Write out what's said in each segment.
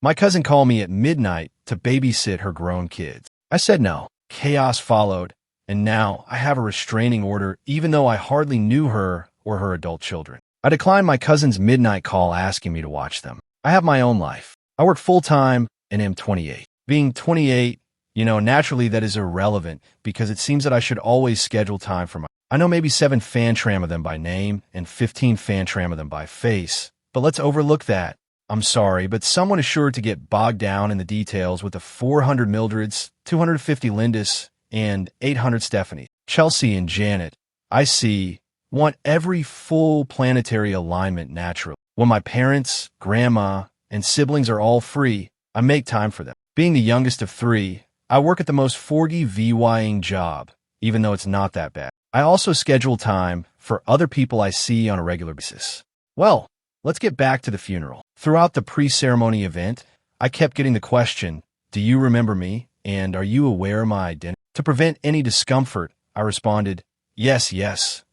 My cousin called me at midnight to babysit her grown kids. I said no. Chaos followed, and now I have a restraining order even though I hardly knew her or her adult children. I declined my cousin's midnight call asking me to watch them. I have my own life. I work full-time and am 28. Being 28, naturally that is irrelevant because it seems that I should always schedule time for my... I know maybe 7 Fantram of them by name and 15 Fantram of them by face, but let's overlook that. I'm sorry, but someone is sure to get bogged down in the details with the 400 Mildreds, 250 Lindis, and 800 Stephanie. Chelsea and Janet, I see, want every full planetary alignment naturally. When my parents, grandma, and siblings are all free, I make time for them. Being the youngest of 3, I work at the most VYing job, even though it's not that bad. I also schedule time for other people I see on a regular basis. Well, let's get back to the funeral. Throughout the pre-ceremony event, I kept getting the question, "Do you remember me? And are you aware of my identity?" To prevent any discomfort, I responded, yes,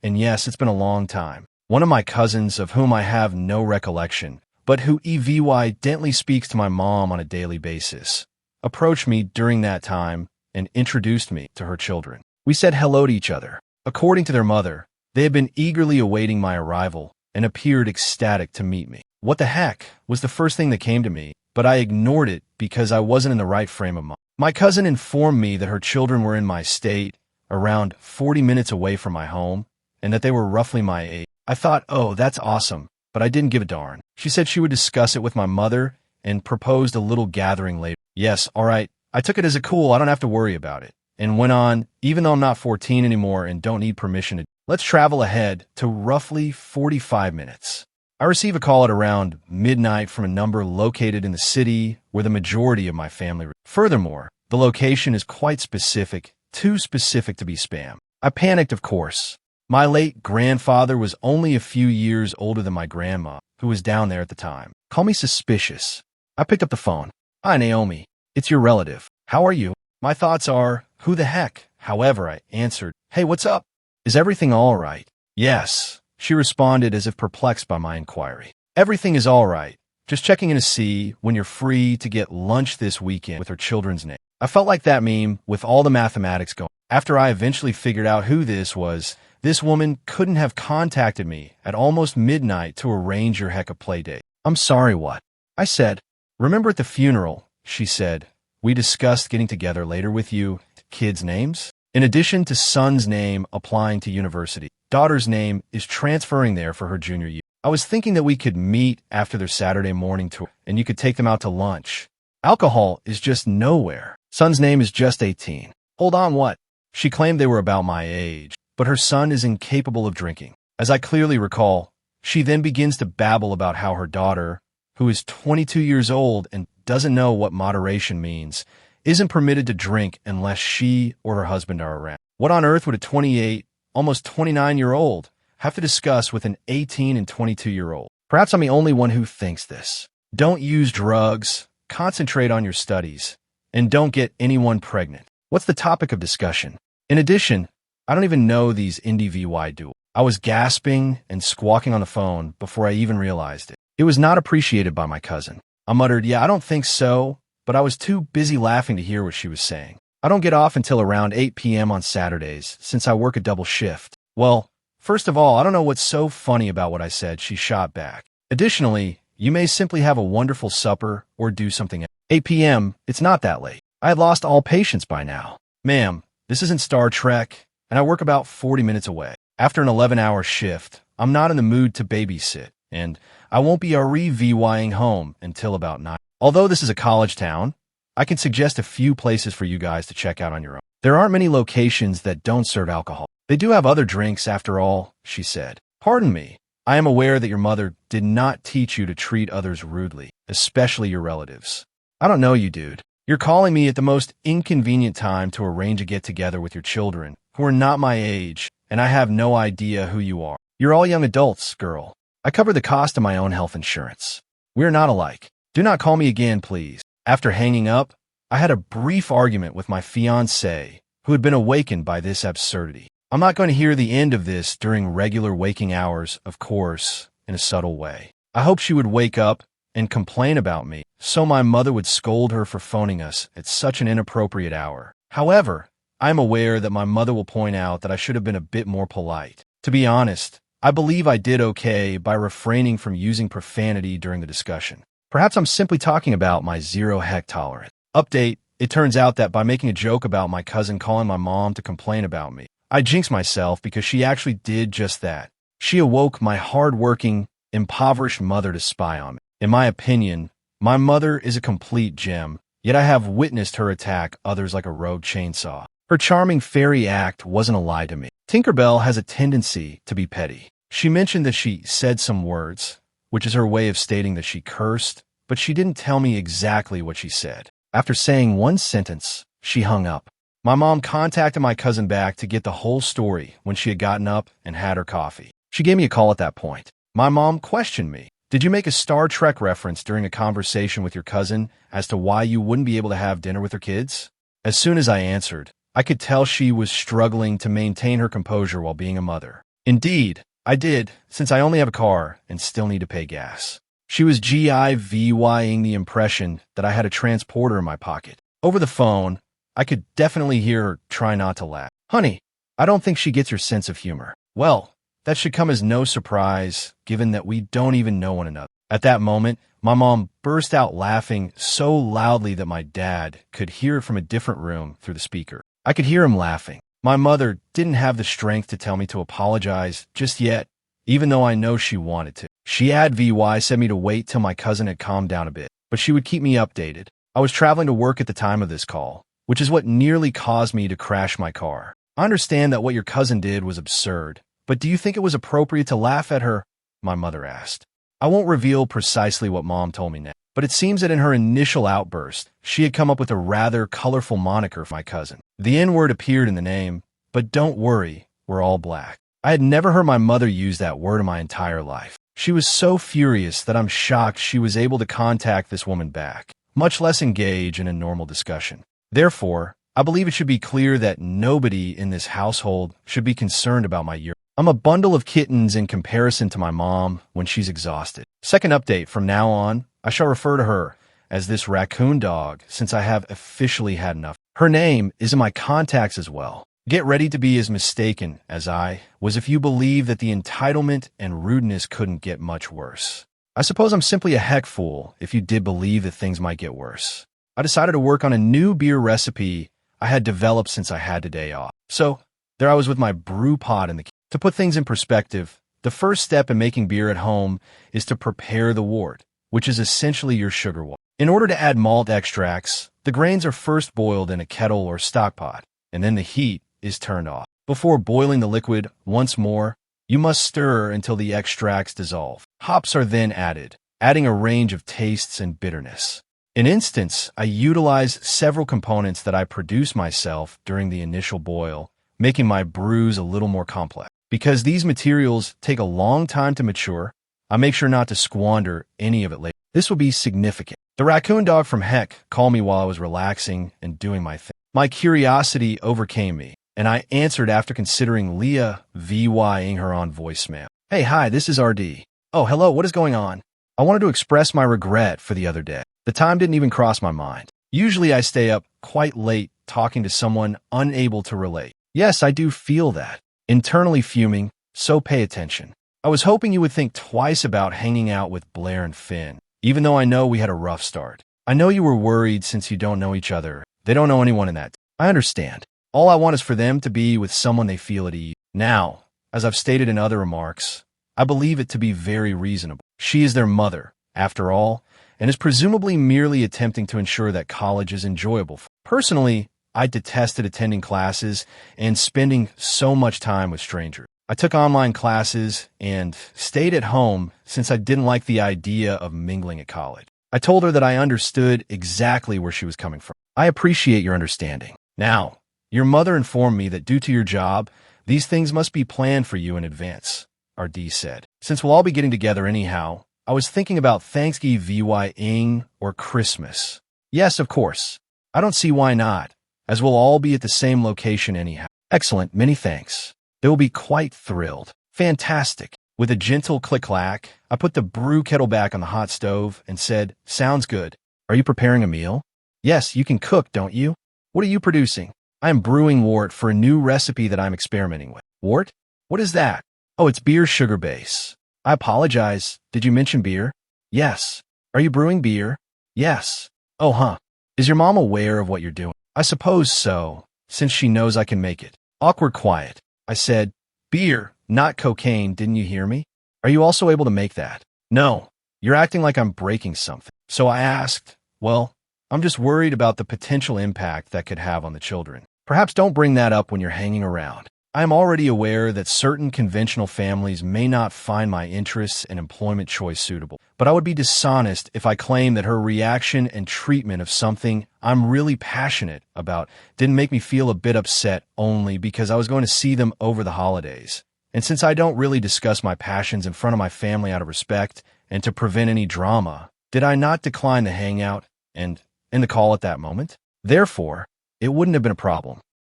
and yes, it's been a long time. One of my cousins, of whom I have no recollection, but who evidently speaks to my mom on a daily basis, approached me during that time and introduced me to her children. We said hello to each other. According to their mother, they had been eagerly awaiting my arrival and appeared ecstatic to meet me. What the heck was the first thing that came to me, but I ignored it because I wasn't in the right frame of mind. My cousin informed me that her children were in my state, around 40 minutes away from my home, and that they were roughly my age. I thought, oh, that's awesome, but I didn't give a darn. She said she would discuss it with my mother and proposed a little gathering later. Yes, all right. I took it as a cool, I don't have to worry about it, and went on, even though I'm not 14 anymore and don't need permission to. Let's travel ahead to roughly 45 minutes. I receive a call at around midnight from a number located in the city where the majority of my family. Furthermore, the location is quite specific, too specific to be spam. I panicked, of course. My late grandfather was only a few years older than my grandma, who was down there at the time. Call me suspicious. I picked up the phone. Hi, Naomi. It's your relative. How are you? My thoughts are, who the heck? However, I answered, hey, what's up? Is everything all right? Yes, she responded as if perplexed by my inquiry. Everything is all right. Just checking in to see when you're free to get lunch this weekend with her children's name. I felt like that meme with all the mathematics going. After I eventually figured out who this was, this woman couldn't have contacted me at almost midnight to arrange your heck of play date. I'm sorry, what? I said, remember at the funeral, she said, we discussed getting together later with you. Kids' names? In addition to son's name applying to university, daughter's name is transferring there for her junior year. I was thinking that we could meet after their Saturday morning tour, and you could take them out to lunch. Alcohol is just nowhere. Son's name is just 18. Hold on, what? She claimed they were about my age, but her son is incapable of drinking. As I clearly recall, she then begins to babble about how her daughter, who is 22 years old and doesn't know what moderation means, isn't permitted to drink unless she or her husband are around. What on earth would a 28, almost 29-year-old have to discuss with an 18 and 22-year-old? Perhaps I'm the only one who thinks this. Don't use drugs, concentrate on your studies, and don't get anyone pregnant. What's the topic of discussion? In addition, I don't even know these indie VY duels. I was gasping and squawking on the phone before I even realized it. It was not appreciated by my cousin. I muttered, yeah, I don't think so, but I was too busy laughing to hear what she was saying. I don't get off until around 8 p.m. on Saturdays, since I work a double shift. Well, first of all, I don't know what's so funny about what I said, she shot back. Additionally, you may simply have a wonderful supper or do something else. 8 p.m., it's not that late. I had lost all patience by now. Ma'am, this isn't Star Trek, and I work about 40 minutes away. After an 11-hour shift, I'm not in the mood to babysit, and I won't be VYing home until about 9. Although this is a college town, I can suggest a few places for you guys to check out on your own. There aren't many locations that don't serve alcohol. They do have other drinks after all, she said. Pardon me, I am aware that your mother did not teach you to treat others rudely, especially your relatives. I don't know you, dude. You're calling me at the most inconvenient time to arrange a get-together with your children, who are not my age, and I have no idea who you are. You're all young adults, girl. I cover the cost of my own health insurance. We're not alike. Do not call me again, please. After hanging up, I had a brief argument with my fiancée, who had been awakened by this absurdity. I'm not going to hear the end of this during regular waking hours, of course, in a subtle way. I hoped she would wake up and complain about me, so my mother would scold her for phoning us at such an inappropriate hour. However, I am aware that my mother will point out that I should have been a bit more polite. To be honest, I believe I did okay by refraining from using profanity during the discussion. Perhaps I'm simply talking about my zero-heck tolerance. Update: it turns out that by making a joke about my cousin calling my mom to complain about me, I jinxed myself because she actually did just that. She awoke my hard-working, impoverished mother to spy on me. In my opinion, my mother is a complete gem, yet I have witnessed her attack others like a rogue chainsaw. Her charming fairy act wasn't a lie to me. Tinkerbell has a tendency to be petty. She mentioned that she said some words, which is her way of stating that she cursed, but she didn't tell me exactly what she said. After saying one sentence, she hung up. My mom contacted my cousin back to get the whole story when she had gotten up and had her coffee. She gave me a call at that point. My mom questioned me. Did you make a Star Trek reference during a conversation with your cousin as to why you wouldn't be able to have dinner with her kids? As soon as I answered, I could tell she was struggling to maintain her composure while being a mother. Indeed, I did, since I only have a car and still need to pay gas. She was giving the impression that I had a transporter in my pocket. Over the phone, I could definitely hear her try not to laugh. Honey, I don't think she gets your sense of humor. Well, that should come as no surprise, given that we don't even know one another. At that moment, my mom burst out laughing so loudly that my dad could hear it from a different room through the speaker. I could hear him laughing. My mother didn't have the strength to tell me to apologize just yet, even though I know she wanted to. She said me to wait till my cousin had calmed down a bit, but she would keep me updated. I was traveling to work at the time of this call, which is what nearly caused me to crash my car. I understand that what your cousin did was absurd, but do you think it was appropriate to laugh at her? My mother asked. I won't reveal precisely what Mom told me now, but it seems that in her initial outburst, she had come up with a rather colorful moniker for my cousin. The N-word appeared in the name, but don't worry, we're all black. I had never heard my mother use that word in my entire life. She was so furious that I'm shocked she was able to contact this woman back, much less engage in a normal discussion. Therefore, I believe it should be clear that nobody in this household should be concerned about my year. I'm a bundle of kittens in comparison to my mom when she's exhausted. Second update: from now on, I shall refer to her as this raccoon dog since I have officially had enough. Her name is in my contacts as well. Get ready to be as mistaken as I was if you believe that the entitlement and rudeness couldn't get much worse. I suppose I'm simply a heck fool if you did believe that things might get worse. I decided to work on a new beer recipe I had developed since I had today off. So, there I was with my brew pot in the kitchen. To put things in perspective, the first step in making beer at home is to prepare the wort, which is essentially your sugar water. In order to add malt extracts, the grains are first boiled in a kettle or stock pot, and then the heat is turned off. Before boiling the liquid once more, you must stir until the extracts dissolve. Hops are then added, adding a range of tastes and bitterness. In instance, I utilize several components that I produce myself during the initial boil, making my brews a little more complex. Because these materials take a long time to mature, I make sure not to squander any of it later. This will be significant. The raccoon dog from heck called me while I was relaxing and doing my thing. My curiosity overcame me, and I answered after considering Leah VYing her on voicemail. Hey, hi, this is RD. Oh, hello, what is going on? I wanted to express my regret for the other day. The time didn't even cross my mind. Usually I stay up quite late talking to someone unable to relate. Yes, I do feel that. Internally fuming, so pay attention. I was hoping you would think twice about hanging out with Blair and Finn, even though I know we had a rough start. I know you were worried since you don't know each other. They don't know anyone in that. I understand. All I want is for them to be with someone they feel at ease. Now, as I've stated in other remarks, I believe it to be very reasonable. She is their mother, after all, and is presumably merely attempting to ensure that college is enjoyable. Personally, I detested attending classes and spending so much time with strangers. I took online classes and stayed at home since I didn't like the idea of mingling at college. I told her that I understood exactly where she was coming from. I appreciate your understanding. Now, your mother informed me that due to your job, these things must be planned for you in advance, RD said. Since we'll all be getting together anyhow, I was thinking about Thanksgiving or Christmas. Yes, of course. I don't see why not, as we'll all be at the same location anyhow. Excellent, many thanks. They will be quite thrilled. Fantastic. With a gentle click-clack, I put the brew kettle back on the hot stove and said, "Sounds good. Are you preparing a meal?" "Yes, you can cook, don't you?" "What are you producing?" "I am brewing wort for a new recipe that I'm experimenting with." "Wort? What is that?" "Oh, it's beer sugar base." "I apologize. Did you mention beer?" "Yes." "Are you brewing beer?" "Yes." "Oh, huh. Is your mom aware of what you're doing?" "I suppose so, since she knows I can make it." Awkward quiet. I said, "Beer, not cocaine, didn't you hear me? Are you also able to make that?" "No. You're acting like I'm breaking something." So I asked, "Well, I'm just worried about the potential impact that could have on the children." "Perhaps don't bring that up when you're hanging around. I am already aware that certain conventional families may not find my interests and employment choice suitable, but I would be dishonest if I claimed that her reaction and treatment of something I'm really passionate about didn't make me feel a bit upset only because I was going to see them over the holidays. And since I don't really discuss my passions in front of my family out of respect and to prevent any drama, did I not decline the hangout and end the call at that moment? Therefore, it wouldn't have been a problem.